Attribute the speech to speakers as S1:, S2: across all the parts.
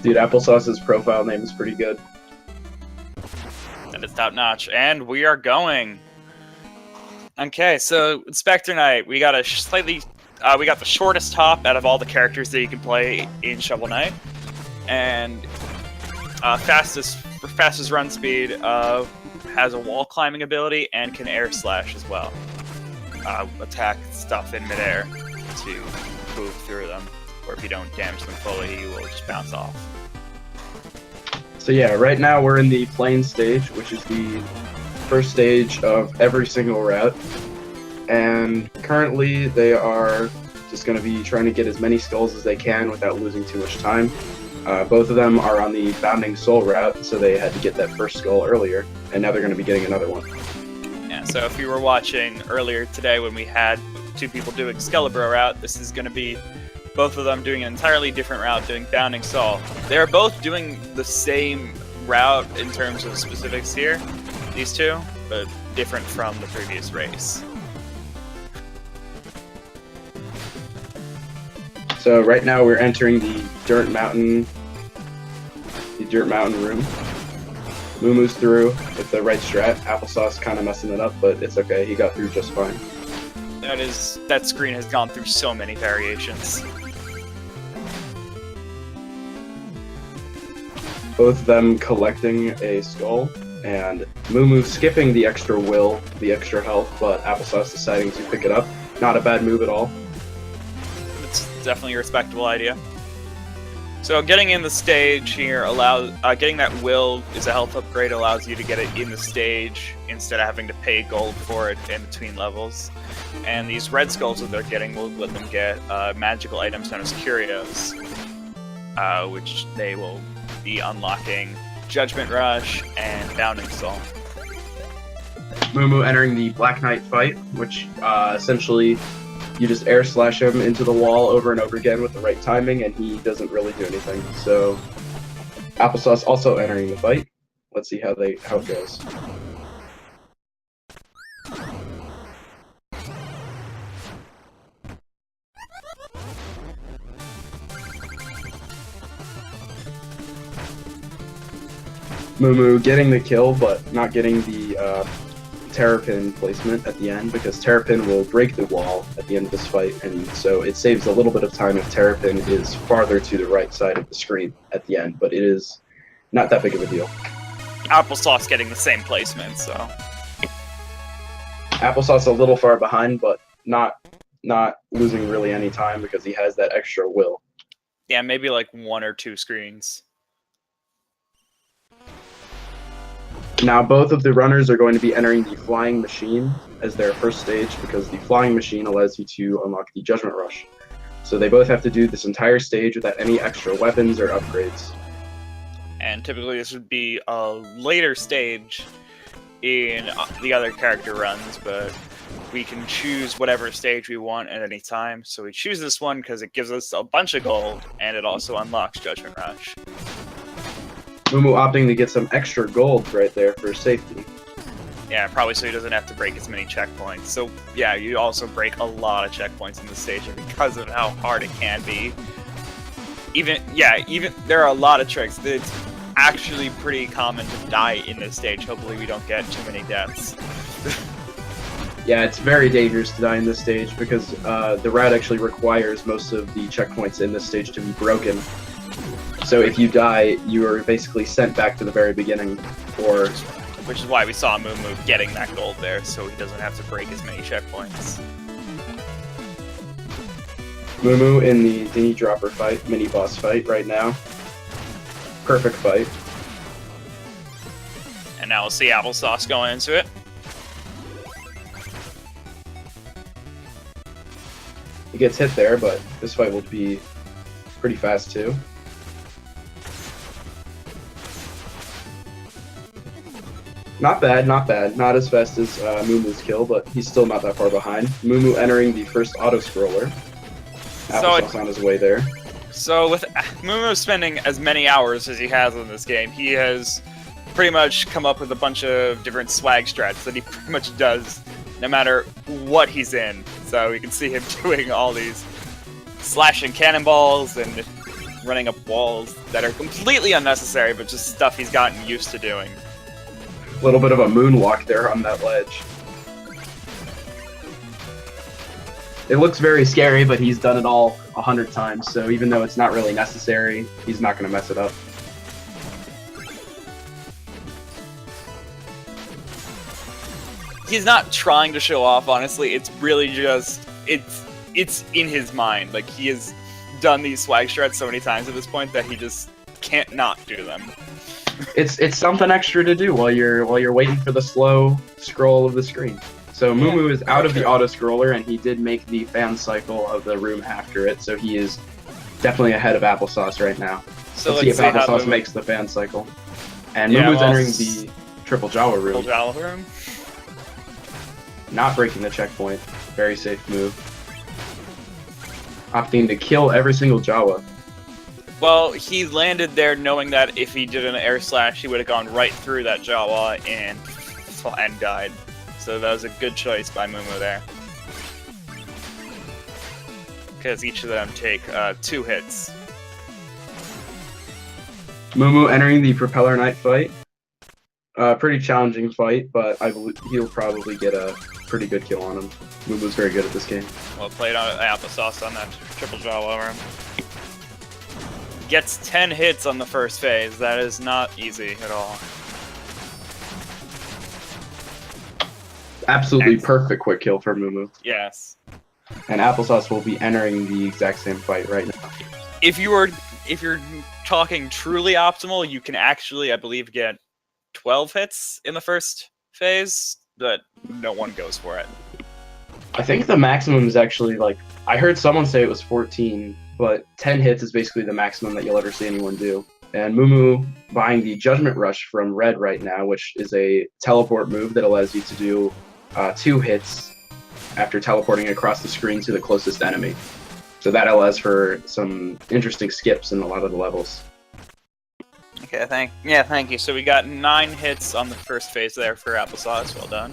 S1: Dude, Applesauce's profile name is pretty good.
S2: That is top notch, and we are going. Okay, so Specter Knight, we got a we got the shortest hop out of all the characters that you can play in Shovel Knight, and fastest run speed. Has a wall climbing ability and can air slash as well. Attack stuff in midair to move through them, or if you don't damage them fully, you will just bounce off.
S1: So yeah, right now we're in the plane stage, which is the first stage of every single route. And currently they are just going to be trying to get as many skulls as they can without losing too much time. Both of them are on the Bounding Soul route, so they had to get that first skull earlier, and now they're going to be getting another one.
S2: Yeah, so if you were watching earlier today when we had two people doing Excalibur route, this is going to be both of them doing an entirely different route, doing Bounding Soul. They're both doing the same route in terms of specifics here, these two, but different from the previous race.
S1: So right now we're entering the Dirt Mountain room. Moomoo's through with the right strat. Applesauce kind of messing it up, but it's okay. He got through just fine.
S2: That screen has gone through so many variations.
S1: Both of them collecting a skull, and Moomoo skipping the extra will, the extra health, but Applesauce deciding to pick it up. Not a bad move at all.
S2: It's definitely a respectable idea. So getting in the stage here getting that will is a health upgrade, allows you to get it in the stage instead of having to pay gold for it in between levels. And these red skulls that they're getting will let them get magical items known as curios, which they will be unlocking Judgment Rush and Bounding Soul.
S1: Moomoo entering the Black Knight fight, which essentially you just air slash him into the wall over and over again with the right timing, and he doesn't really do anything. So Applesauce also entering the fight. Let's see how it goes. Moomoo getting the kill, but not getting the Terrapin placement at the end, because Terrapin will break the wall at the end of this fight, and so it saves a little bit of time if Terrapin is farther to the right side of the screen at the end, but it is not that big of a deal.
S2: Applesauce getting the same placement, so...
S1: Applesauce a little far behind, but not losing really any time because he has that extra will.
S2: Yeah, maybe like 1 or 2 screens.
S1: Now both of the runners are going to be entering the Flying Machine as their first stage, because the Flying Machine allows you to unlock the Judgment Rush. So they both have to do this entire stage without any extra weapons or upgrades.
S2: And typically this would be a later stage in the other character runs, but we can choose whatever stage we want at any time. So we choose this one because it gives us a bunch of gold, and it also unlocks Judgment Rush.
S1: Moomoo opting to get some extra gold right there for safety.
S2: Yeah, probably so he doesn't have to break as many checkpoints. So yeah, you also break a lot of checkpoints in this stage because of how hard it can be. Even there are a lot of tricks. It's actually pretty common to die in this stage. Hopefully we don't get too many deaths.
S1: Yeah, it's very dangerous to die in this stage because the route actually requires most of the checkpoints in this stage to be broken. So if you die, you are basically sent back to the very beginning, or...
S2: Which is why we saw Moomoo getting that gold there, so he doesn't have to break as many checkpoints.
S1: Moomoo in the Dinghy Dropper fight, mini-boss fight right now. Perfect fight.
S2: And now we'll see Applesauce going into it.
S1: He gets hit there, but this fight will be pretty fast too. Not bad, not bad. Not as fast as Moomoo's kill, but he's still not that far behind. Moomoo entering the first auto-scroller. Applesauce on his way there.
S2: So with Moomoo spending as many hours as he has in this game, he has pretty much come up with a bunch of different swag strats that he pretty much does no matter what he's in. So you can see him doing all these slashing cannonballs and running up walls that are completely unnecessary, but just stuff he's gotten used to doing.
S1: A little bit of a moonwalk there on that ledge. It looks very scary, but he's done it all 100 times, so even though it's not really necessary, he's not going to mess it up.
S2: He's not trying to show off, honestly. It's really just, it's in his mind. Like, he has done these swag strats so many times at this point that he just can't not do them.
S1: It's something extra to do while you're waiting for the slow scroll of the screen. So Moo is out of the auto scroller, and he did make the fan cycle of the room after it. So he is definitely ahead of Applesauce right now.
S2: So
S1: let's see if Applesauce makes the fan cycle. And Moomoo's entering the triple Jawa room.
S2: Triple Jawa room.
S1: Not breaking the checkpoint. Very safe move. Opting to kill every single Jawa.
S2: Well, he landed there knowing that if he did an air slash, he would have gone right through that Jawa and died. So that was a good choice by Moomoo there. Because each of them take 2 hits.
S1: Moomoo entering the Propeller Knight fight. Pretty challenging fight, but I believe he'll probably get a pretty good kill on him. Moomoo's very good at this game.
S2: Well played on Applesauce on that triple Jawa room. Gets 10 hits on the first phase. That is not easy at all.
S1: Absolutely perfect quick kill for Moomoo.
S2: Yes.
S1: And Applesauce will be entering the exact same fight right now.
S2: If you're talking truly optimal, you can actually, I believe, get 12 hits in the first phase, but no one goes for it.
S1: I think the maximum is actually, like, I heard someone say it was 14, but 10 hits is basically the maximum that you'll ever see anyone do. And Moomoo buying the Judgment Rush from Red right now, which is a teleport move that allows you to do 2 hits after teleporting across the screen to the closest enemy. So that allows for some interesting skips in a lot of the levels.
S2: Okay, thank you. So we got 9 hits on the first phase there for Applesauce. Well done.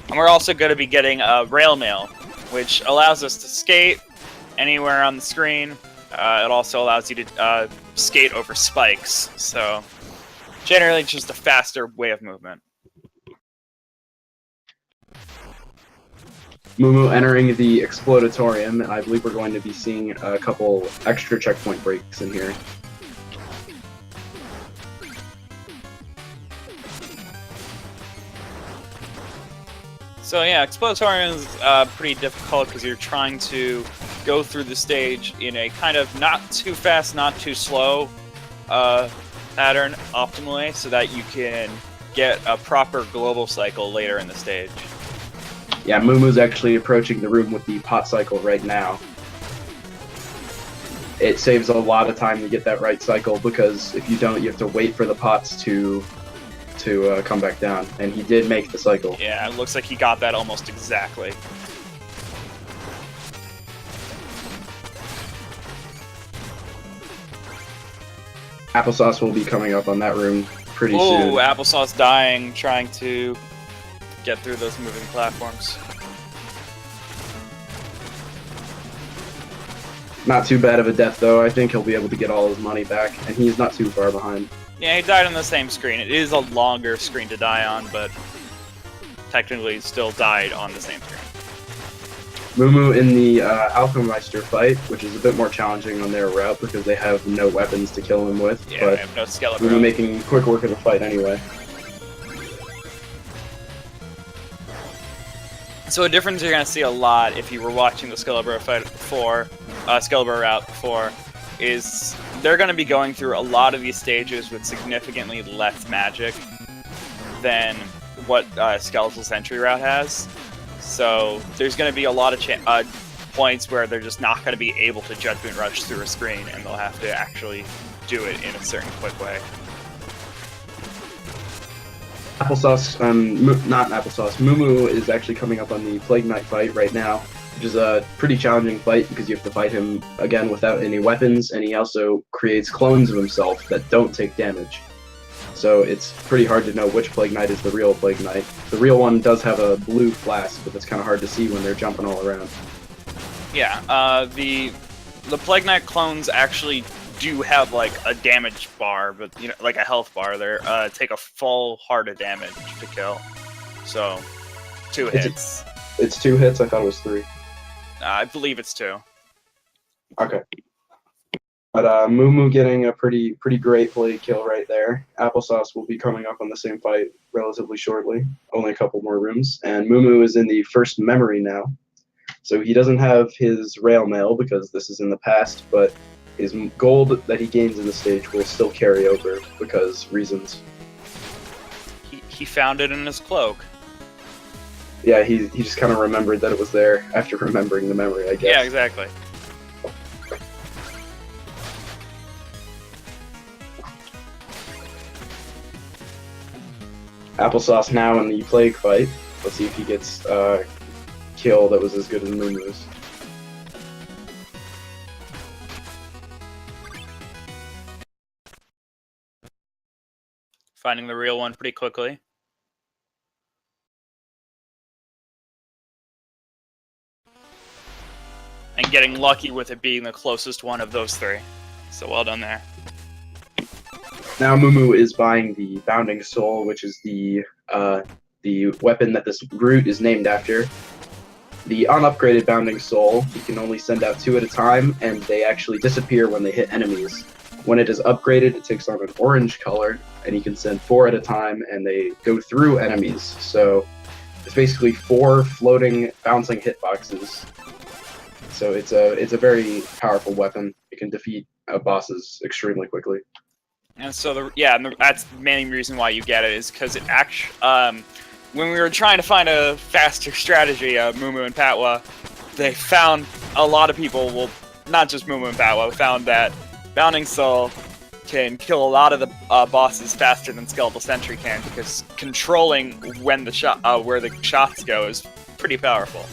S2: And we're also going to be getting Rail Mail, which allows us to skate anywhere on the screen. It also allows you to skate over spikes. So generally just a faster way of movement.
S1: Moomoo entering the Explodatorium, and I believe we're going to be seeing a couple extra checkpoint breaks in here.
S2: So yeah, Explodatorium is pretty difficult because you're trying to go through the stage in a kind of not too fast, not too slow pattern optimally, so that you can get a proper global cycle later in the stage.
S1: Yeah, Moomoo's actually approaching the room with the pot cycle right now. It saves a lot of time to get that right cycle, because if you don't, you have to wait for the pots to come back down. And he did make the cycle.
S2: Yeah, it looks like he got that almost exactly.
S1: Applesauce will be coming up on that room pretty soon.
S2: Oh, Applesauce dying, trying to get through those moving platforms.
S1: Not too bad of a death, though. I think he'll be able to get all his money back, and he's not too far behind.
S2: Yeah, he died on the same screen. It is a longer screen to die on, but technically still died on the same screen.
S1: Moomoo in the Alchemeister fight, which is a bit more challenging on their route because they have no weapons to kill him with.
S2: Yeah,
S1: but
S2: they have no skeleton.
S1: Moomoo making quick work of the fight anyway.
S2: So a difference you're going to see a lot if you were watching the Skeletor fight before, Skeletor route before, is they're going to be going through a lot of these stages with significantly less magic than what Skeletal Sentry route has. So there's going to be a lot of points where they're just not going to be able to Judgment Rush through a screen, and they'll have to actually do it in a certain quick way.
S1: Moomoo is actually coming up on the Plague Knight fight right now, which is a pretty challenging fight because you have to fight him again without any weapons, and he also creates clones of himself that don't take damage. So it's pretty hard to know which Plague Knight is the real Plague Knight. The real one does have a blue flask, but it's kind of hard to see when they're jumping all around.
S2: Yeah, the Plague Knight clones actually do have like a damage bar, but you know, like a health bar there, take a full heart of damage to kill. So 2 hits.
S1: It's 2 hits. I thought it was 3.
S2: I believe it's 2.
S1: Okay. But Moo getting a pretty great play kill right there. Applesauce will be coming up on the same fight relatively shortly. Only a couple more rooms. And Moo is in the first memory now. So he doesn't have his rail mail because this is in the past, but his gold that he gains in the stage will still carry over because reasons.
S2: He found it in his cloak.
S1: Yeah, he just kind of remembered that it was there after remembering the memory, I guess.
S2: Yeah, exactly.
S1: Applesauce now in the plague fight. Let's see if he gets a kill that was as good as MooMoo's.
S2: Finding the real one pretty quickly. And getting lucky with it being the closest one of those 3. So well done there.
S1: Now Moo is buying the Bounding Soul, which is the weapon that this root is named after. The unupgraded Bounding Soul, you can only send out 2 at a time, and they actually disappear when they hit enemies. When it is upgraded, it takes on an orange color, and you can send 4 at a time, and they go through enemies. So it's basically 4 floating, bouncing hitboxes. So it's a very powerful weapon. It can defeat bosses extremely quickly.
S2: And so that's the main reason why you get it is because it actually, when we were trying to find a faster strategy, Moo and Patwa, they found a lot of people, well, not just Moo and Patwa, found that Bounding Soul can kill a lot of the bosses faster than Skeletal Sentry can because controlling when the where the shots go is pretty powerful.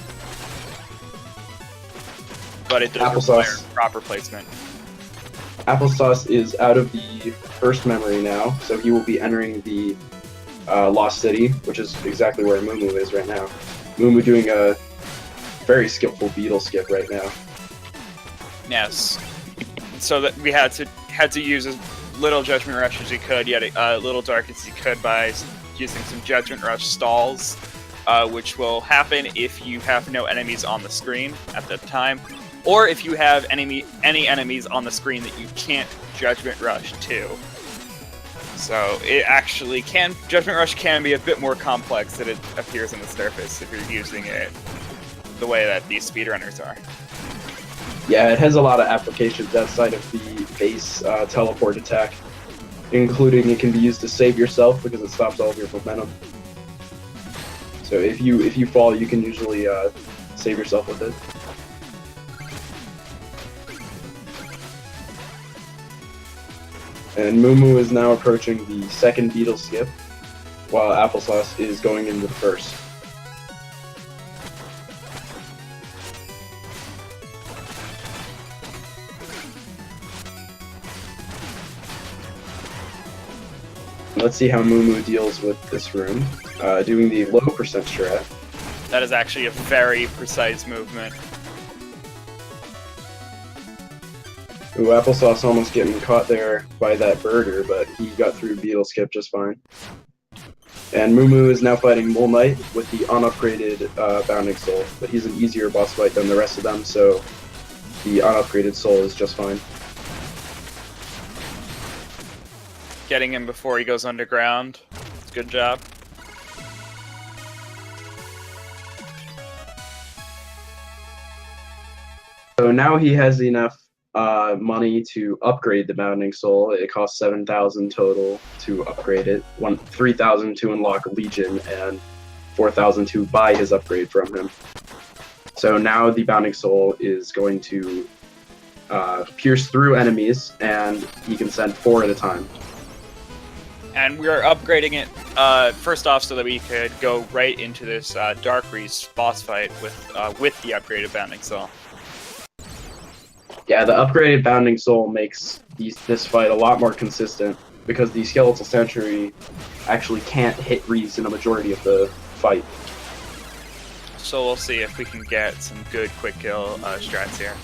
S2: But it does require proper placement.
S1: Applesauce is out of the first memory now, so he will be entering the Lost City, which is exactly where Moo is right now. Moo doing a very skillful beetle skip right now.
S2: Yes. So that we had to use as little Judgment Rush as he could, yet little dark as he could by using some Judgment Rush stalls, which will happen if you have no enemies on the screen at the time. Or if you have any enemies on the screen that you can't Judgment Rush to. So it actually Judgment Rush can be a bit more complex than it appears on the surface if you're using it the way that these speedrunners are.
S1: Yeah, it has a lot of applications outside of the base teleport attack, including it can be used to save yourself because it stops all of your momentum. So if you fall, you can usually save yourself with it. And Moo is now approaching the second beetle skip, while Applesauce is going into the first. Let's see how Moo deals with this room, doing the low percent strat.
S2: That is actually a very precise movement.
S1: Ooh, Applesauce almost getting caught there by that birder, but he got through Beetle Skip just fine. And Moo is now fighting Mole Knight with the unupgraded Bounding Soul, but he's an easier boss fight than the rest of them, so the unupgraded Soul is just fine.
S2: Getting him before he goes underground. Good job.
S1: So now he has enough money to upgrade the Bounding Soul. It costs 7,000 total to upgrade it, 3,000 to unlock Legion, and 4,000 to buy his upgrade from him. So now the Bounding Soul is going to pierce through enemies, and he can send 4 at a time.
S2: And we are upgrading it first off so that we could go right into this Dark Reese boss fight with the upgraded Bounding Soul.
S1: Yeah, the upgraded Bounding Soul makes this fight a lot more consistent because the Skeletal Sentry actually can't hit Reese in a majority of the fight.
S2: So we'll see if we can get some good quick kill strats here.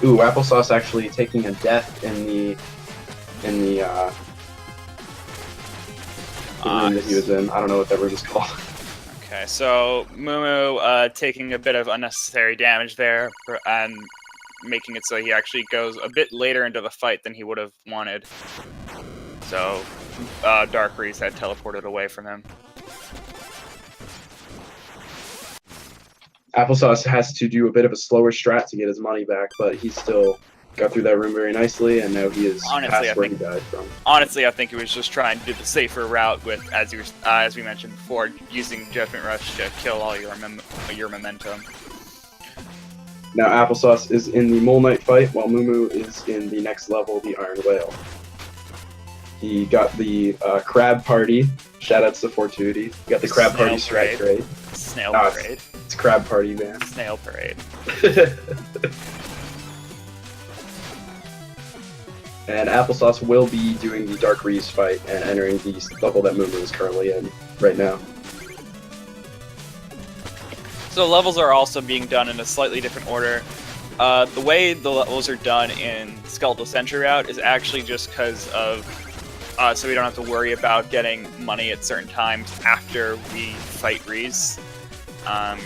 S1: Ooh, applesauce actually taking a death in the room that he was in. I don't know what that room is called.
S2: Okay, so Moo taking a bit of unnecessary damage there, and making it so he actually goes a bit later into the fight than he would have wanted. So Dark Reese had teleported away from him.
S1: Applesauce has to do a bit of a slower strat to get his money back, but he still got through that room very nicely, and now he is past where he died from.
S2: Honestly, I think he was just trying to do the safer route with, as we mentioned before, using Judgment Rush to kill all your momentum.
S1: Now Applesauce is in the Mole Knight fight, while Moo is in the next level, the Iron Whale. He got the Crab Party. Shoutouts to Fortuity. He got the Crab Party Strat Grade.
S2: Snail Parade.
S1: It's Crab Party, man.
S2: Snail Parade.
S1: And Applesauce will be doing the Dark Reese fight and entering the level that Moo is currently in right now.
S2: So levels are also being done in a slightly different order. The way the levels are done in Skeletal Sentry route is actually just because of so we don't have to worry about getting money at certain times after we fight Reese.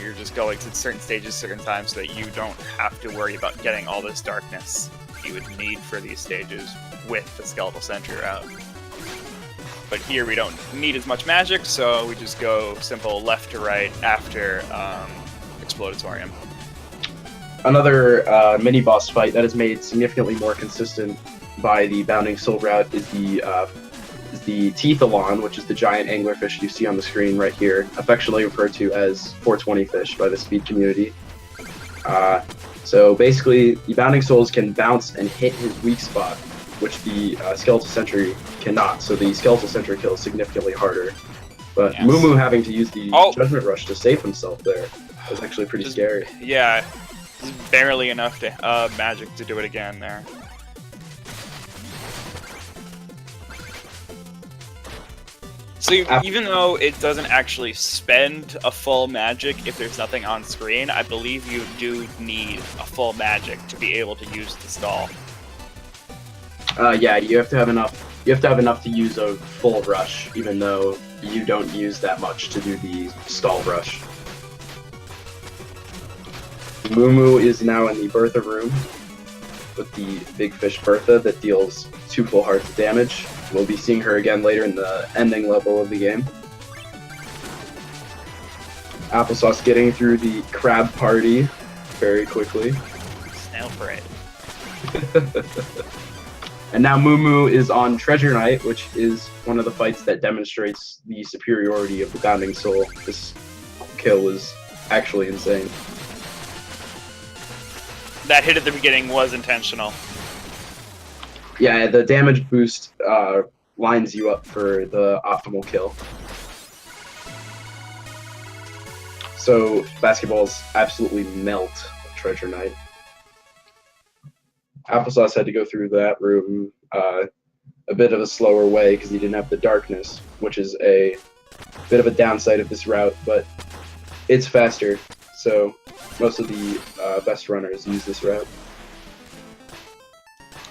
S2: You're just going to certain stages, certain times, so that you don't have to worry about getting all this darkness you would need for these stages with the Skeletal Sentry route. But here we don't need as much magic, so we just go simple left to right after Explodatorium.
S1: Another mini-boss fight that is made significantly more consistent by the Bounding Soul route is the Teethalon, which is the giant anglerfish you see on the screen right here, affectionately referred to as 420 fish by the speed community. So basically, the Bounding Souls can bounce and hit his weak spot, which the Skeletal Sentry cannot, so the Skeletal Sentry kills significantly harder. But yes. Moo having to use the Judgment Rush to save himself there was actually pretty scary.
S2: Yeah, barely enough to magic to do it again there. So even though it doesn't actually spend a full magic if there's nothing on screen, I believe you do need a full magic to be able to use the stall.
S1: Yeah, you have to have enough. You have to have enough to use a full rush, even though you don't use that much to do the stall rush. Moo is now in the Bertha room with the big fish Bertha that deals 2 full hearts of damage. We'll be seeing her again later in the ending level of the game. Applesauce getting through the Crab Party very quickly.
S2: Snail Parade.
S1: And now Moo is on Treasure Knight, which is one of the fights that demonstrates the superiority of the Bounding Soul. This kill was actually insane.
S2: That hit at the beginning was intentional.
S1: Yeah, the damage boost lines you up for the optimal kill. So basketballs absolutely melt Treasure Knight. Applesauce had to go through that room a bit of a slower way because he didn't have the darkness, which is a bit of a downside of this route, but it's faster, so most of the best runners use this route.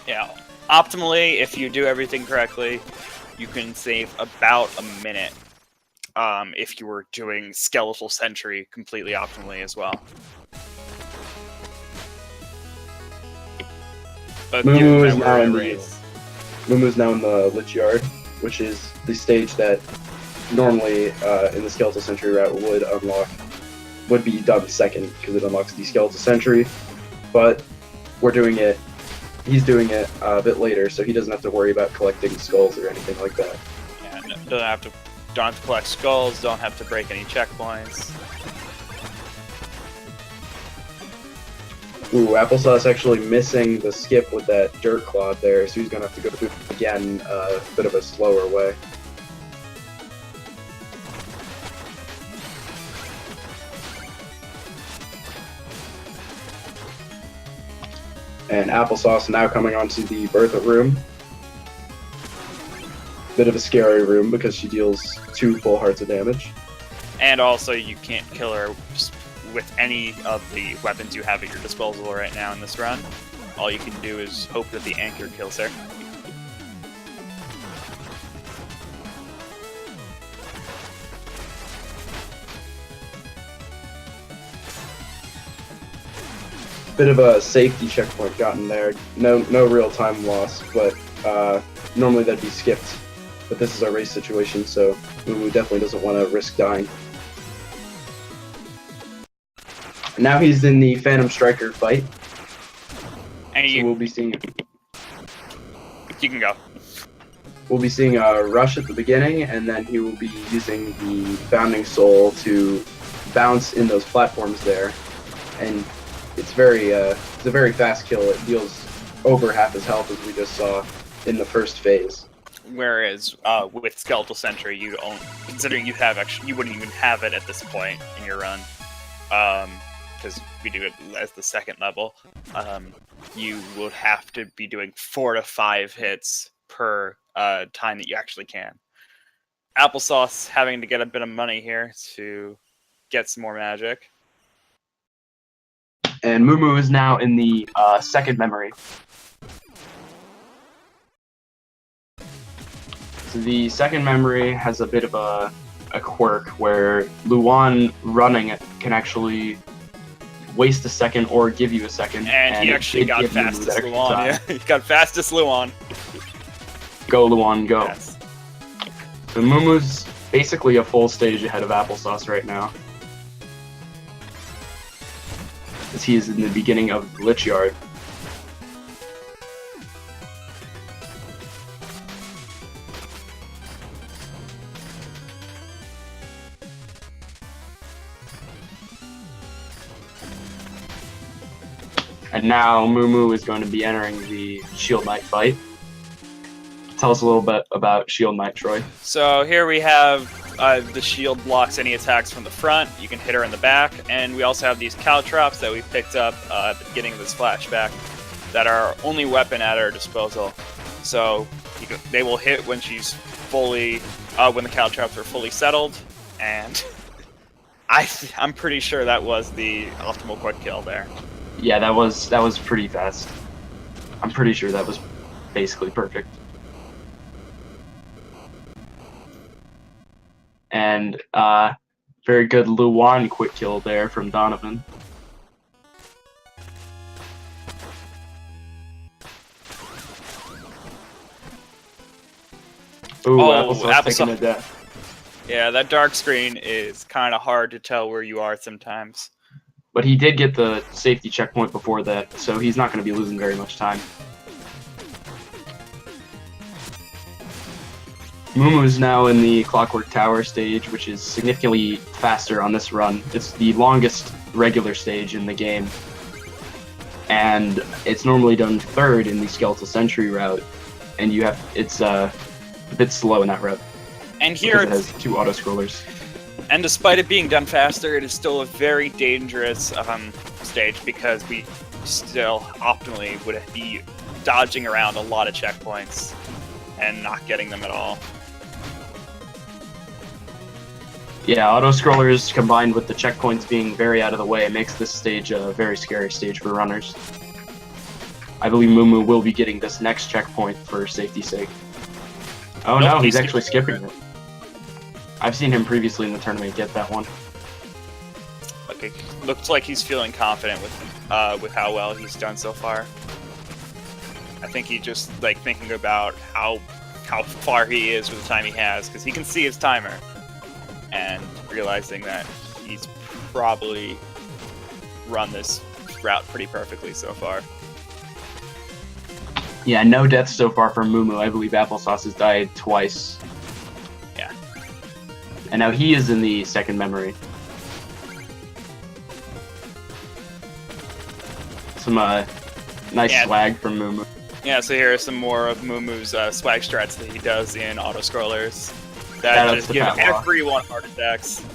S2: Yeah, optimally, if you do everything correctly, you can save about a minute if you were doing Skeletal Sentry completely optimally as well. But
S1: Moo is now in the Lich Yard, which is the stage that normally in the Skeletal Sentry route would be done second because it unlocks the Skeletal Sentry, but he's doing it a bit later, so he doesn't have to worry about collecting skulls or anything like that.
S2: Yeah, don't have to collect skulls, don't have to break any checkpoints.
S1: Ooh, Applesauce actually missing the skip with that dirt clod there, so he's gonna have to go through it again a bit of a slower way. And Applesauce now coming onto the Bertha room. Bit of a scary room because she deals 2 full hearts of damage.
S2: And also you can't kill her with any of the weapons you have at your disposal right now in this run. all you can do is hope that the anchor kills her.
S1: Bit of a safety checkpoint gotten there. No real time lost, but normally that'd be skipped. But this is a race situation, so MooMoo definitely doesn't want to risk dying. Now he's in the Phantom Striker fight.
S2: And
S1: So we'll be seeing
S2: you can go.
S1: We'll be seeing a rush at the beginning, and then he will be using the Bounding Soul to bounce in those platforms there. And it's a very fast kill. It deals over half his health, as we just saw in the first phase.
S2: Whereas with Skeletal Sentry, you don't, considering you wouldn't even have it at this point in your run, because we do it as the second level. You would have to be doing 4 to 5 hits per time that you actually can. Applesauce having to get a bit of money here to get some more magic.
S1: And MooMoo is now in the second memory. So the second memory has a bit of a quirk where Luan running it can actually waste a second or give you a second.
S2: And he actually got fastest Luan. Yeah, he got fastest Luan.
S1: Go Luan, go.
S2: Yes.
S1: So MooMoo's basically a full stage ahead of Applesauce right now, as he is in the beginning of the Lich Yard. And now MooMoo is going to be entering the Shield Knight fight. Tell us a little bit about Shield Knight, Troy.
S2: So here we have the shield blocks any attacks from the front. You can hit her in the back, and we also have these caltrops that we picked up at the beginning of this flashback that are our only weapon at our disposal. So they will hit when she's fully, when the caltrops are fully settled, and I'm pretty sure that was the optimal quick kill there.
S1: Yeah, that was pretty fast. I'm pretty sure that was basically perfect. And very good Luan quick kill there from Donovan. Ooh, Applesauce taking a death.
S2: Yeah, that dark screen is kind of hard to tell where you are sometimes.
S1: But he did get the safety checkpoint before that, so he's not going to be losing very much time. MooMoo is now in the Clockwork Tower stage, which is significantly faster on this run. It's the longest regular stage in the game, and it's normally done third in the Skeletal Sentry route, and it's a bit slow in that route.
S2: And here
S1: it has 2 auto-scrollers.
S2: And despite it being done faster, it is still a very dangerous stage because we still optimally would be dodging around a lot of checkpoints and not getting them at all.
S1: Yeah, auto-scrollers combined with the checkpoints being very out of the way makes this stage a very scary stage for runners. I believe MooMoo will be getting this next checkpoint for safety's sake. Oh no, he's actually skipping it. I've seen him previously in the tournament get that one.
S2: Okay, looks like he's feeling confident with how well he's done so far. I think he just thinking about how far he is with the time he has, because he can see his timer, and realizing that he's probably run this route pretty perfectly so far.
S1: Yeah, no deaths so far from MooMoo. I believe Applesauce has died twice.
S2: Yeah.
S1: And now he is in the second memory. Some nice swag from MooMoo.
S2: Yeah, so here are some more of MooMoo's swag strats that he does in auto-scrollers that just give everyone heart attacks.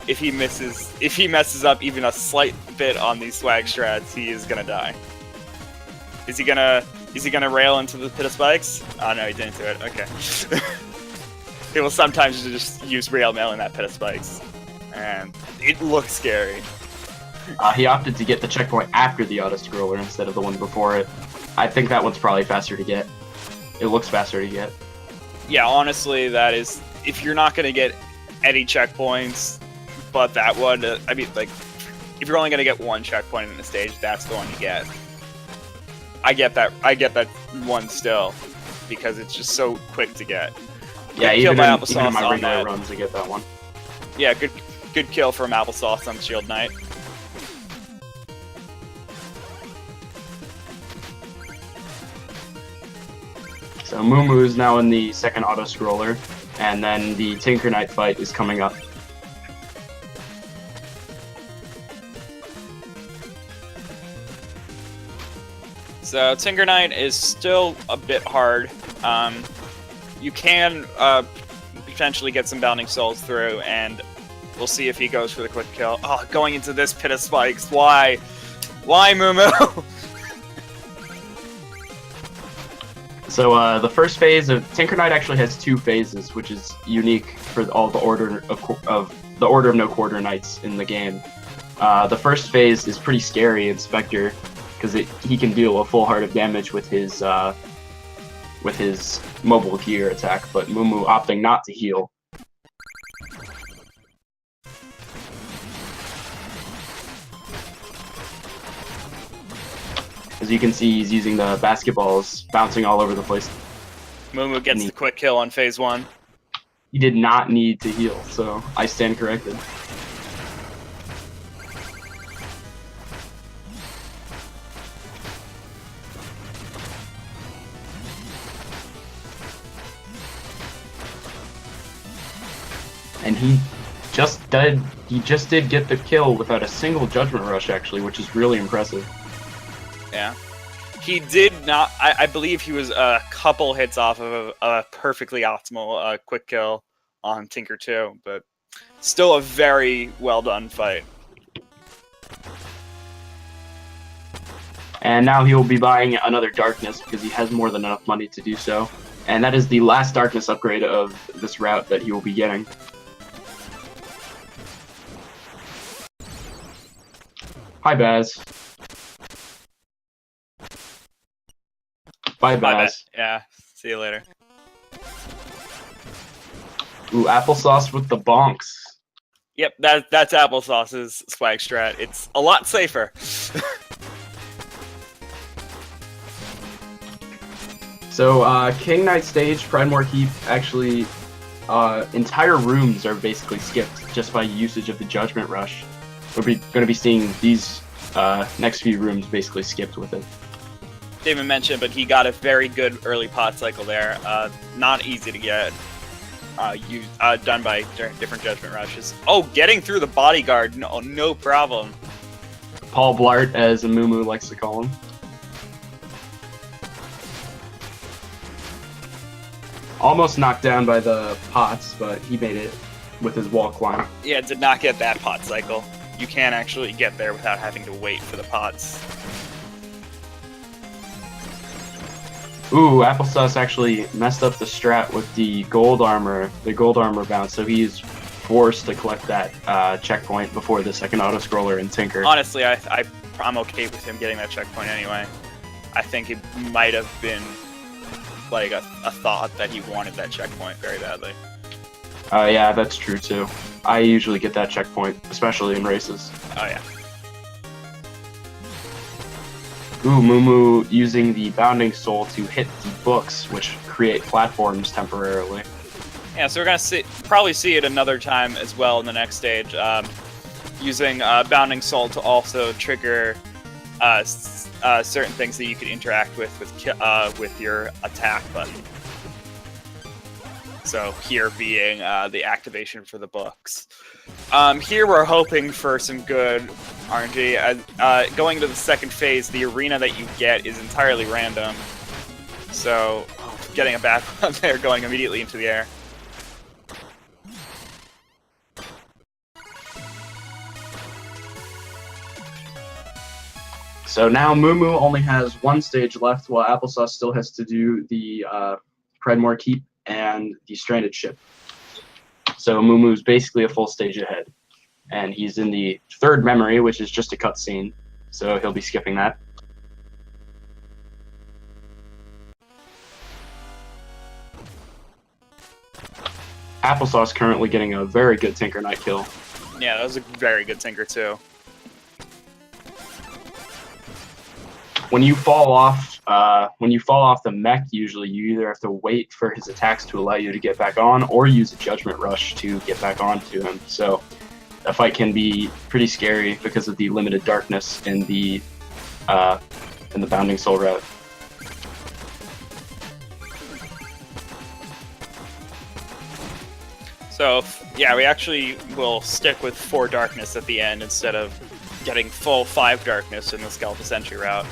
S2: If he messes up even a slight bit on these swag strats, he is gonna die. Is he gonna rail into the pit of spikes? Oh no, he didn't do it. Okay. He will sometimes just use rail mail in that pit of spikes, and it looks scary.
S1: He opted to get the checkpoint after the auto-scroller instead of the one before it. I think that one's probably faster to get. It looks faster to get.
S2: Yeah, honestly, that is... If you're not going to get any checkpoints, but that one... I mean, like, if you're only going to get one checkpoint in the stage, that's the one you get. I get that one still, because it's just so quick to get.
S1: Yeah,
S2: Good
S1: even
S2: kill by
S1: in
S2: applesauc
S1: my
S2: on
S1: regular
S2: that.
S1: runs, I get that one.
S2: Yeah, good kill from applesauc on Shield Knight.
S1: So Moo is now in the second auto-scroller, and then the Tinker Knight fight is coming up.
S2: So Tinker Knight is still a bit hard. You can potentially get some Bounding Souls through, and we'll see if he goes for the quick kill. Oh, going into this pit of spikes. Why? Why, Moo?
S1: So the first phase of Tinker Knight actually has two phases, which is unique for all the order of no quarter knights in the game. The first phase is pretty scary in Specter because he can deal a full heart of damage with his mobile gear attack, but Moo opting not to heal. As you can see, he's using the basketballs, bouncing all over the place.
S2: Moo gets the quick kill on phase 1.
S1: He did not need to heal, so I stand corrected. And he just did get the kill without a single Judgment Rush, actually, which is really impressive.
S2: Yeah. He did not... I believe he was a couple hits off of a perfectly optimal quick kill on Tinker 2, but still a very well-done fight.
S1: And now he will be buying another Darkness because he has more than enough money to do so. And that is the last Darkness upgrade of this route that he will be getting. Hi, Baz. Bye, Baz.
S2: Yeah, see you later.
S1: Ooh, applesauce with the bonks.
S2: Yep, that's applesauce's swag strat. It's a lot safer.
S1: So, King Knight stage, Pridemore Keep, actually, entire rooms are basically skipped just by usage of the Judgment Rush. We're going to be seeing these next few rooms basically skipped with it.
S2: David mentioned, but he got a very good early pot cycle there. Not easy to get. Done by different Judgment Rushes. Oh, getting through the bodyguard, no problem.
S1: Paul Blart, as Moo likes to call him. Almost knocked down by the pots, but he made it with his wall climb.
S2: Yeah, did not get that pot cycle. You can actually get there without having to wait for the pots.
S1: Ooh, applesauce actually messed up the strat with the gold armor bounce, so he's forced to collect that checkpoint before the second auto-scroller in Tinker.
S2: Honestly, I'm okay with him getting that checkpoint anyway. I think it might have been like a thought that he wanted that checkpoint very badly.
S1: Yeah, that's true too. I usually get that checkpoint, especially in races.
S2: Oh yeah.
S1: Ooh, Moo using the Bounding Soul to hit the books, which create platforms temporarily.
S2: Yeah, so we're gonna probably see it another time as well in the next stage. Using Bounding Soul to also trigger certain things that you can interact with your attack button. So here being the activation for the books. Here we're hoping for some good RNG. Going to the second phase, the arena that you get is entirely random. So getting a bad one there, going immediately into the air.
S1: So now Moo only has one stage left, while applesauce still has to do the Pridemore Keep and the Stranded Ship. So Moo's basically a full stage ahead. and he's in the third memory, which is just a cutscene, so he'll be skipping that. Applesauce currently getting a very good Tinker Knight kill.
S2: Yeah, that was a very good Tinker too.
S1: When you fall off the mech, usually you either have to wait for his attacks to allow you to get back on, or use a Judgment Rush to get back onto him. So that fight can be pretty scary because of the limited darkness in the Bounding Soul route.
S2: So, yeah, we actually will stick with 4 darkness at the end instead of getting full 5 darkness in the Skeletal Sentry route.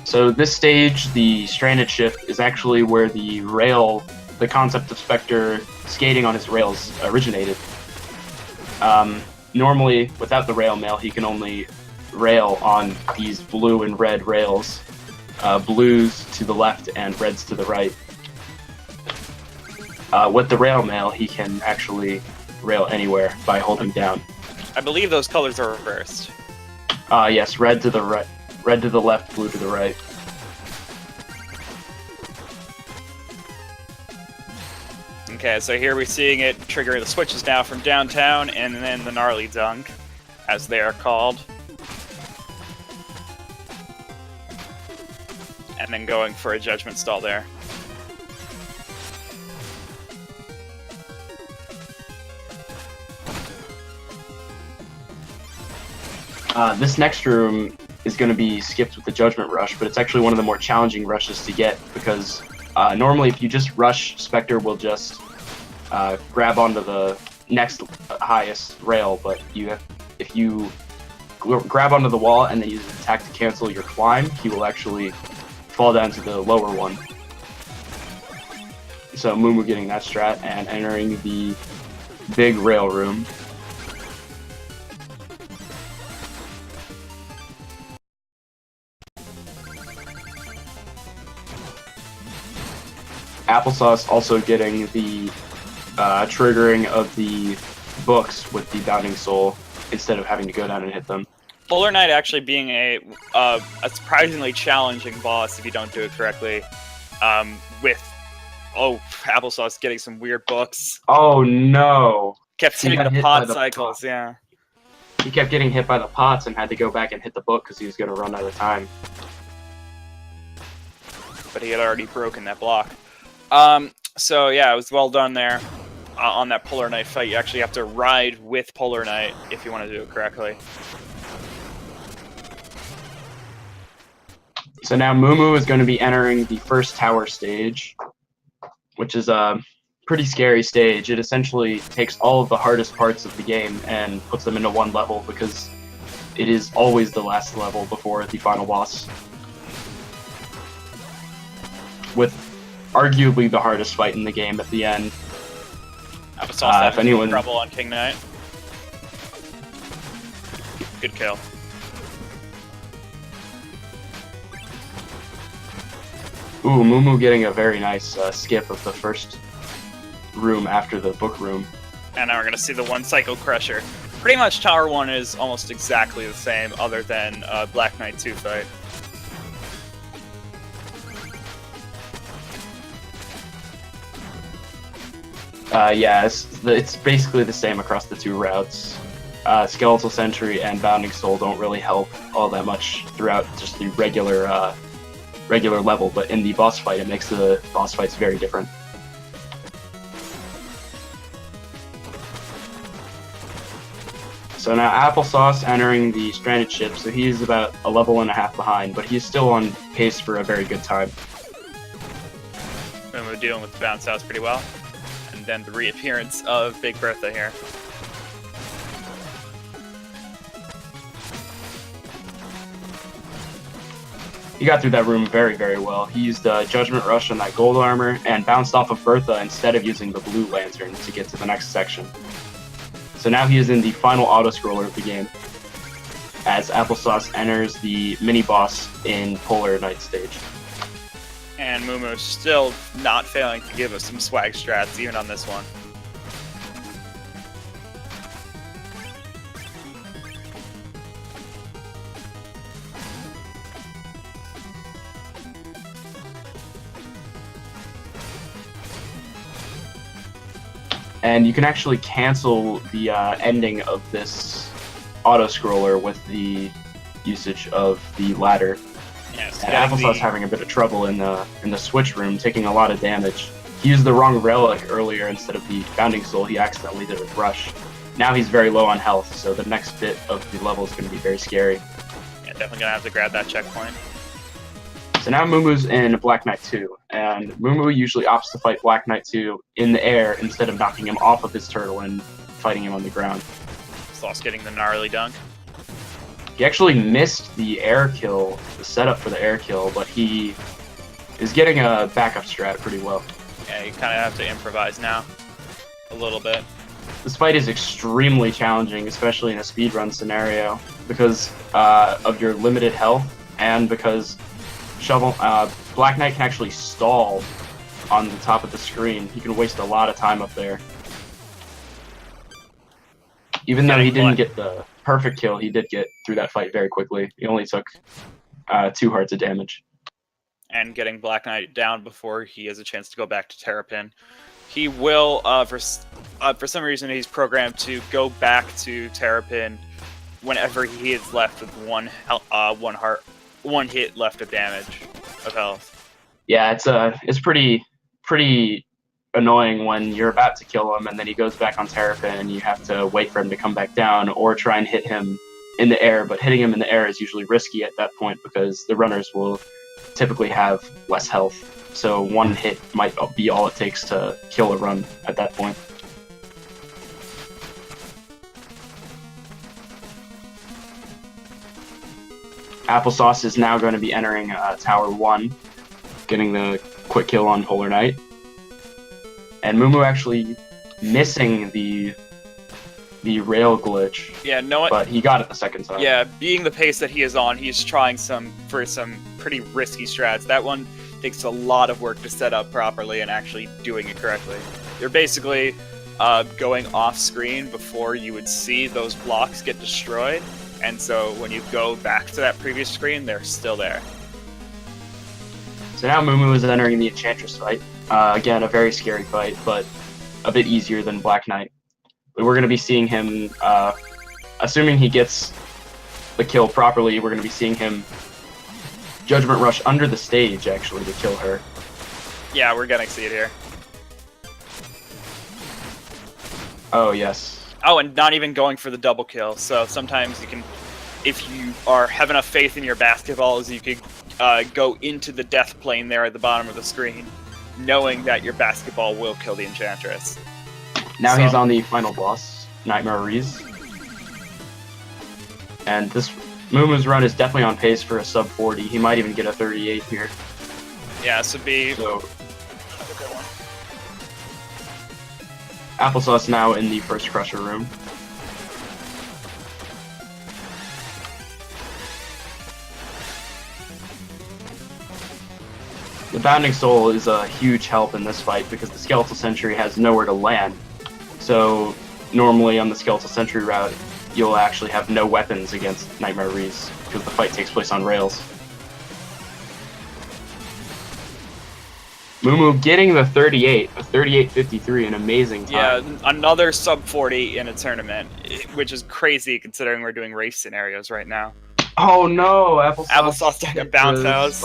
S1: So this stage, the Stranded Shift, is actually where the concept of Specter skating on his rails originated. Normally, without the rail mail, he can only rail on these blue and red rails. Blues to the left and reds to the right. With the rail mail, he can actually rail anywhere by holding down.
S2: I believe those colors are reversed.
S1: Yes, red to the right, red to the left, blue to the right.
S2: Okay, so here we're seeing it trigger the switches now from downtown, and then the gnarly dunk, as they are called. And then going for a judgment stall there.
S1: This next room is going to be skipped with the Judgment Rush, but it's actually one of the more challenging rushes to get, because normally if you just rush, Spectre will just grab onto the next highest rail, but if you grab onto the wall and then use an attack to cancel your climb, he will actually fall down to the lower one. So Moomoo getting that strat and entering the big rail room. Applesauce also getting the triggering of the books with the Bounding Soul instead of having to go down and hit them.
S2: Polar Knight actually being a surprisingly challenging boss if you don't do it correctly. Applesauce getting some weird books.
S1: Oh no!
S2: Kept hitting the pod cycles, yeah.
S1: He kept getting hit by the pots and had to go back and hit the book because he was going to run out of time.
S2: But he had already broken that block. So yeah, it was well done there. On that Polar Knight fight, you actually have to ride with Polar Knight if you want to do it correctly.
S1: So now Moomoo is going to be entering the first tower stage, which is a pretty scary stage. It essentially takes all of the hardest parts of the game and puts them into one level, because it is always the last level before the final boss. With arguably the hardest fight in the game at the end.
S2: If anyone trouble on King Knight. Good kill.
S1: Ooh, Moomoo getting a very nice skip of the first room after the book room.
S2: And now we're going to see the one Cycle Crusher. Pretty much Tower 1 is almost exactly the same, other than Black Knight 2 fight.
S1: Yeah, it's basically the same across the two routes. Skeletal Sentry and Bounding Soul don't really help all that much throughout just the regular level, but in the boss fight, it makes the boss fights very different. So now Applesauce entering the Stranded Ship, so he's about a level and a half behind, but he's still on pace for a very good time.
S2: And we're dealing with the bounce house pretty well. And then the reappearance of Big Bertha here.
S1: He got through that room very, very well. He used Judgment Rush on that gold armor and bounced off of Bertha instead of using the blue lantern to get to the next section. So now he is in the final auto-scroller of the game, as Applesauce enters the mini-boss in Polar Knight stage.
S2: And Moomoo still not failing to give us some swag strats, even on this one.
S1: And you can actually cancel the ending of this auto-scroller with the usage of the ladder.
S2: Yes,
S1: And Applesauce having a bit of trouble in the switch room, taking a lot of damage. He used the wrong relic earlier instead of the Bounding Soul. He accidentally did a rush. Now he's very low on health, so the next bit of the level is going to be very scary.
S2: Yeah, definitely gonna have to grab that checkpoint.
S1: So now MooMoo's in Black Knight 2, and MooMoo usually opts to fight Black Knight 2 in the air instead of knocking him off of his turtle and fighting him on the ground.
S2: Sloss getting the gnarly dunk.
S1: He actually missed the air kill, the setup for the air kill, but he is getting a backup strat pretty well.
S2: Yeah, you kind of have to improvise now. A little bit.
S1: This fight is extremely challenging, especially in a speedrun scenario, because of your limited health, and because Black Knight can actually stall on the top of the screen. He can waste a lot of time up there. Even though he didn't get the perfect kill, he did get through that fight very quickly. He only took 2 hearts of damage.
S2: And getting Black Knight down before he has a chance to go back to Terrapin. He will, for some reason, he's programmed to go back to Terrapin whenever he is left with one hit left of damage of health.
S1: Yeah, it's pretty annoying when you're about to kill him and then he goes back on Terrapin and you have to wait for him to come back down or try and hit him in the air. But hitting him in the air is usually risky at that point because the runners will typically have less health. So one hit might be all it takes to kill a run at that point. Applesauce is now going to be entering Tower 1, getting the quick kill on Polar Knight. And MooMoo actually missing the rail glitch.
S2: Yeah,
S1: but he got it the second time.
S2: Yeah, being the pace that he is on, he's trying some pretty risky strats. That one takes a lot of work to set up properly and actually doing it correctly. You're basically going off screen before you would see those blocks get destroyed, and so when you go back to that previous screen, they're still there.
S1: So now MooMoo is entering the Enchantress fight. Again, a very scary fight, but a bit easier than Black Knight. But we're going to be seeing him, assuming he gets the kill properly, we're going to be seeing him Judgment Rush under the stage, actually, to kill her.
S2: Yeah, we're going to see it here.
S1: Oh, yes.
S2: Oh, and not even going for the double kill. So sometimes you can, if you have enough faith in your basketballs, you could go into the death plane there at the bottom of the screen, knowing that your basketball will kill the Enchantress.
S1: Now he's on the final boss, Nightmare Reese. And this MooMoo's run is definitely on pace for a sub 40. He might even get a 38 here.
S2: Yeah, this would be
S1: so, a good one. Applesauce now in the first Crusher room. The Bounding Soul is a huge help in this fight because the Skeletal Sentry has nowhere to land. So normally on the Skeletal Sentry route, you'll actually have no weapons against Nightmare Reese because the fight takes place on rails. MooMoo getting the 38, a 38.53, an amazing time.
S2: Yeah, another sub 40 in a tournament, which is crazy considering we're doing race scenarios right now.
S1: Oh no,
S2: Applesauce took a bounce house.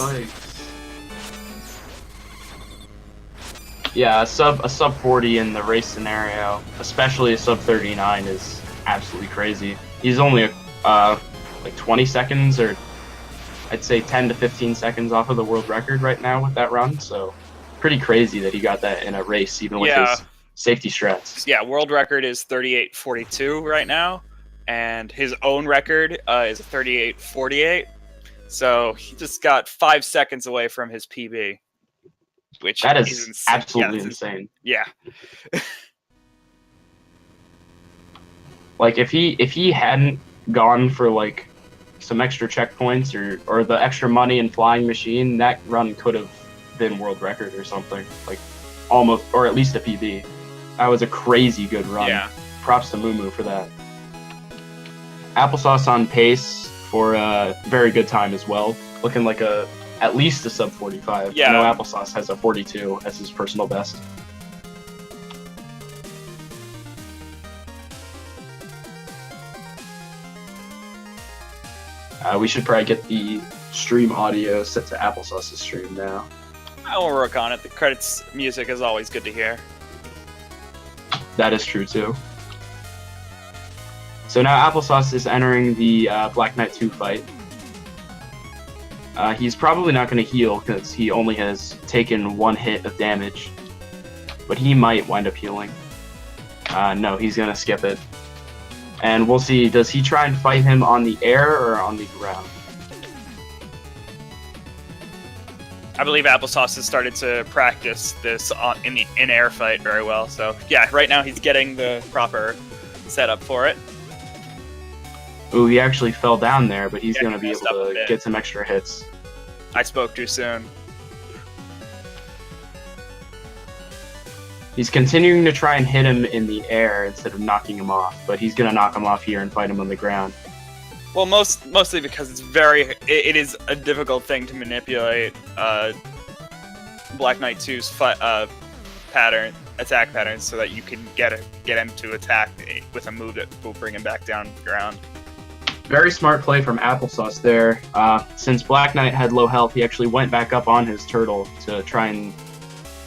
S1: Yeah, a sub 40 in the race scenario, especially a sub 39, is absolutely crazy. He's only like 20 seconds, or I'd say 10 to 15 seconds off of the world record right now with that run. So pretty crazy that he got that in a race, even with his safety strats.
S2: Yeah, world record is 38.42 right now, and his own record is 38.48. So he just got 5 seconds away from his PB. Which
S1: that is insane. Absolutely insane.
S2: Yeah.
S1: Like if he hadn't gone for like some extra checkpoints or the extra money and flying machine, that run could have been world record or something. Like almost, or at least a PB. That was a crazy good run.
S2: Yeah.
S1: Props to MooMoo for that. Applesauce on pace for a very good time as well. Looking like at least a sub 45.
S2: Yeah.
S1: I know Applesauce has a 42 as his personal best. We should probably get the stream audio set to Applesauce's stream now.
S2: I will work on it. The credits music is always good to hear.
S1: That is true too. So now Applesauce is entering the Black Knight 2 fight. He's probably not going to heal because he only has taken 1 hit of damage. But he might wind up healing. No, he's going to skip it. And we'll see, does he try and fight him on the air or on the ground?
S2: I believe Applesauce has started to practice this in air fight very well. So yeah, right now he's getting the proper setup for it.
S1: Ooh, he actually fell down there, but he's
S2: Yeah,
S1: going to
S2: he
S1: be
S2: messed
S1: able
S2: up a
S1: to
S2: bit.
S1: get some extra hits.
S2: I spoke too soon.
S1: He's continuing to try and hit him in the air instead of knocking him off, but he's going to knock him off here and fight him on the ground.
S2: Well, mostly because it is a difficult thing to manipulate Black Knight 2's attack patterns so that you can get him to attack with a move that will bring him back down to the ground.
S1: Very smart play from Applesauce there. Since Black Knight had low health, he actually went back up on his turtle to try and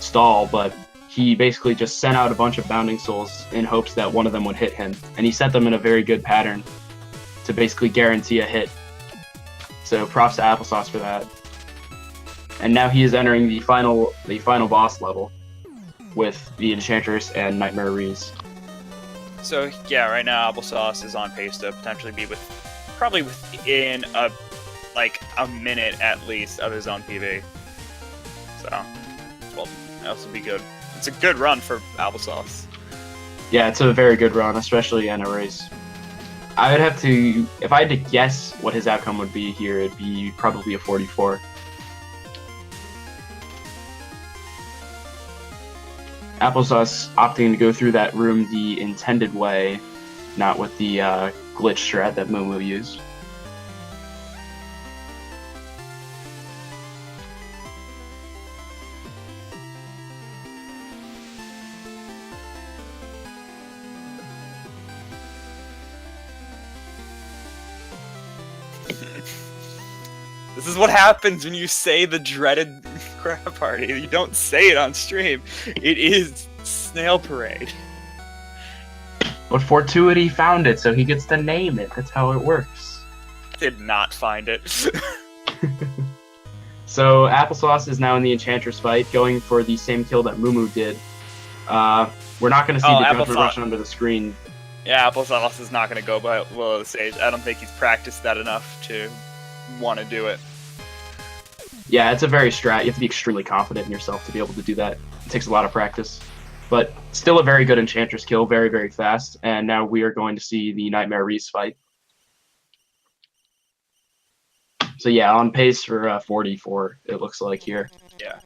S1: stall, but he basically just sent out a bunch of Bounding Souls in hopes that one of them would hit him, and he set them in a very good pattern to basically guarantee a hit. So props to Applesauce for that. And now he is entering the final boss level with the Enchantress and Nightmare Reese.
S2: So yeah, right now Applesauce is on pace to potentially be probably within a minute at least of his own PB. So, well, that would be good. It's a good run for Applesauce.
S1: Yeah, it's a very good run, especially in a race. I would have to, if I had to guess what his outcome would be here, it'd be probably a 44. Applesauce opting to go through that room the intended way, not with the glitch strat that Moo used.
S2: This is what happens when you say the dreaded crap party. You don't say it on stream. It is Snail Parade.
S1: But Fortuity found it, so he gets to name it. That's how it works.
S2: Did not find it.
S1: So Applesauce is now in the Enchantress fight, going for the same kill that Moo did. We're not going to see the jump progression under the screen.
S2: Yeah, Applesauce is not going to go below the stage. I don't think he's practiced that enough to want to do it.
S1: Yeah, it's a very strat. You have to be extremely confident in yourself to be able to do that. It takes a lot of practice. But still a very good Enchantress kill, very, very fast. And now we are going to see the Nightmare Reese fight. So yeah, on pace for 44, it looks like here.
S2: Yeah.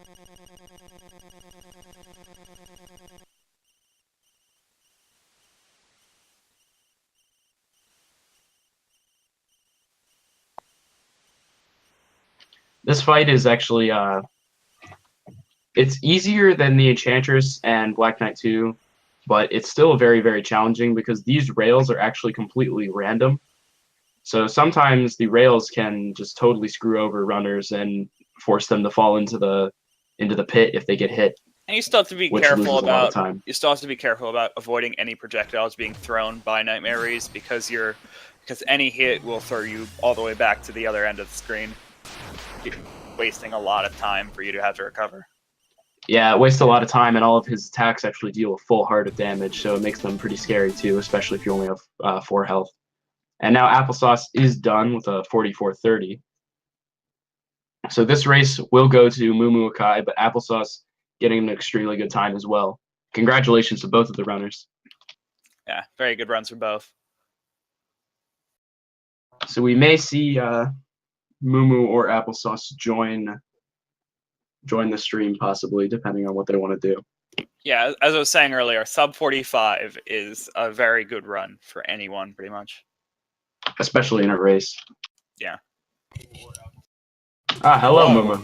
S1: This fight is actually, it's easier than the Enchantress and Black Knight 2, but it's still very, very challenging because these rails are actually completely random. So sometimes the rails can just totally screw over runners and force them to fall into the pit if they get hit.
S2: And you still have to be careful about avoiding any projectiles being thrown by Nightmare Reese because any hit will throw you all the way back to the other end of the screen, wasting a lot of time for you to have to recover.
S1: Yeah, it wastes a lot of time, and all of his attacks actually deal with full heart of damage, so it makes them pretty scary too, especially if you only have 4 health. And now Applesauce is done with a 44-30. So this race will go to MooMooAkai, but Applesauce getting an extremely good time as well. Congratulations to both of the runners.
S2: Yeah, very good runs for both.
S1: So we may see Moo or Applesauce join the stream, possibly, depending on what they want to do.
S2: Yeah, as I was saying earlier, sub 45 is a very good run for anyone, pretty much.
S1: Especially in a race.
S2: Yeah.
S1: Hello, Moo.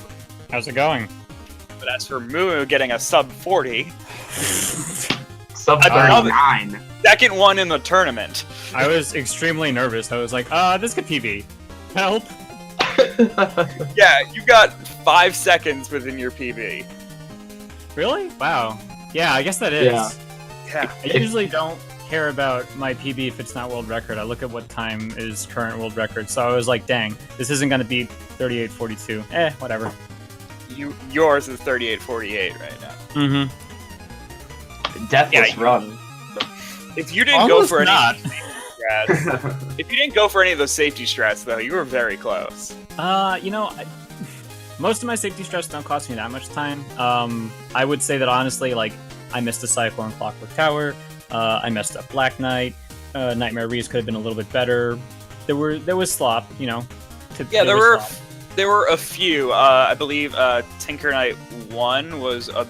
S3: How's it going?
S2: But as for Moo getting a sub 40,
S1: Sub 39.
S2: second one in the tournament.
S3: I was extremely nervous. I was like, this could PB. Help.
S2: Yeah, you got 5 seconds within your PB.
S3: Really? Wow. Yeah, I guess that is.
S1: Yeah.
S2: Yeah.
S3: I usually don't care about my PB if it's not world record. I look at what time is current world record. So I was like, dang, this isn't going to beat 38:42. Whatever.
S2: Yours is 38:48 right now.
S3: Mm-hmm.
S1: Deathless
S2: Yeah,
S1: run.
S2: If you didn't go for
S3: not.
S2: any strats, if you didn't go for any of those safety strats, though, you were very close.
S3: Most of my safety strats don't cost me that much time. I would say that honestly, like, I missed a cycle in Clockwork Tower. I messed up Black Knight. Nightmare Reese could have been a little bit better. There was slop, you know.
S2: There were a few. I believe Tinker Knight 1 was a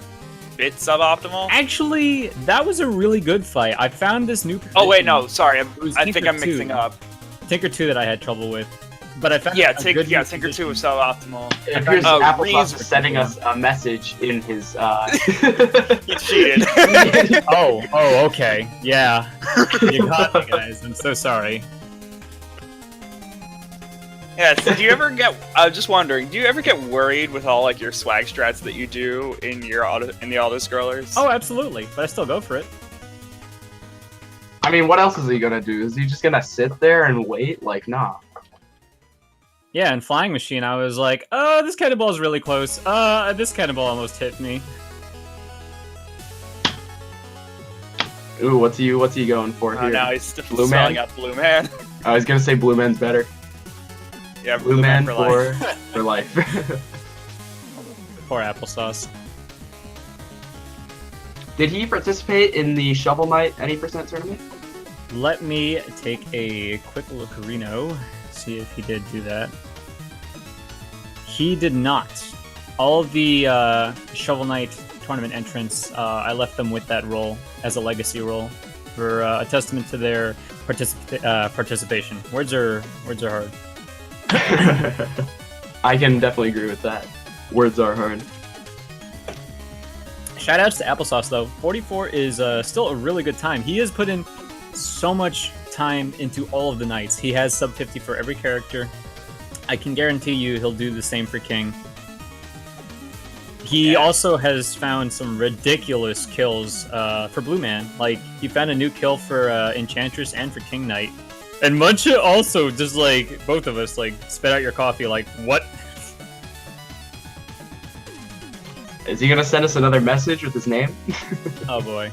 S2: bit suboptimal.
S3: Actually, that was a really good fight. I found this new.
S2: Oh wait, no, sorry. I think
S3: Tinker
S2: I'm mixing
S3: 2.
S2: up.
S3: Tinker 2 that I had trouble with, but I found
S2: Tinker 2 was suboptimal.
S1: It appears Applesauc
S2: Reese
S1: is sending us a message in his.
S2: He cheated.
S3: Oh, okay. Yeah. You caught me, guys. I'm so sorry.
S2: Yeah, so do you ever get? I was just wondering. Do you ever get worried with all like your swag strats that you do in the auto scrollers?
S3: Oh, absolutely. But I still go for it.
S1: I mean, what else is he gonna do? Is he just gonna sit there and wait? Like, nah.
S3: Yeah, in Flying Machine, I was like, oh, this cannonball is really close. This cannonball almost hit me.
S1: Ooh, what's he going for here?
S2: Now he's still
S1: Blue
S2: selling
S1: Man?
S2: out Blue Man.
S1: I was gonna say Blue Man's better.
S2: Yeah,
S1: Blue Man
S2: for life.
S1: for life.
S3: Poor applesauce.
S1: Did he participate in the Shovel Knight any percent tournament?
S3: Let me take a quick look, Reno, see if he did do that. He did not. All of the Shovel Knight tournament entrants, I left them with that role as a legacy role for a testament to their participation. Words are hard.
S1: I can definitely agree with that. Words are hard.
S3: Shoutouts to Applesauce though. 44 is still a really good time. He has put in so much time into all of the knights. He has sub 50 for every character. I can guarantee you he'll do the same for King. He also has found some ridiculous kills for Blue Man. Like, he found a new kill for Enchantress and for King Knight. And Muncha also just, like, both of us, like, spit out your coffee, like, what?
S1: Is he gonna send us another message with his name?
S3: Oh, boy.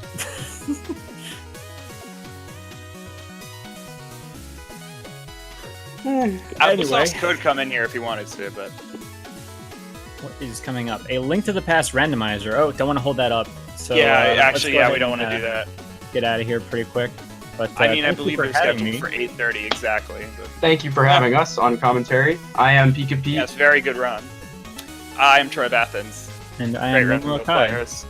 S2: Applesauce could come in here if he wanted to, but...
S3: What is coming up? A Link to the Past randomizer. Oh, don't want to hold that up. So,
S2: yeah,
S3: let's go ahead
S2: we don't want to
S3: and,
S2: do that.
S3: Get out of here pretty quick. But
S2: I mean, I
S3: thank you
S2: believe
S3: for
S2: it was
S3: having
S2: scheduled
S3: me.
S2: for 8:30 exactly. But...
S1: Thank you for having us on commentary. I am Pika Pete.
S2: Yes, very good run. I am Troy Athens.
S3: And I
S2: Great
S3: am
S2: run from both
S3: MooMooAkai.
S2: players.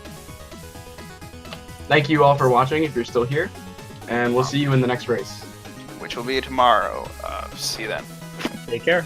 S1: Thank you all for watching if you're still here, and we'll see you in the next race.
S2: Which will be tomorrow. See you then.
S3: Take care.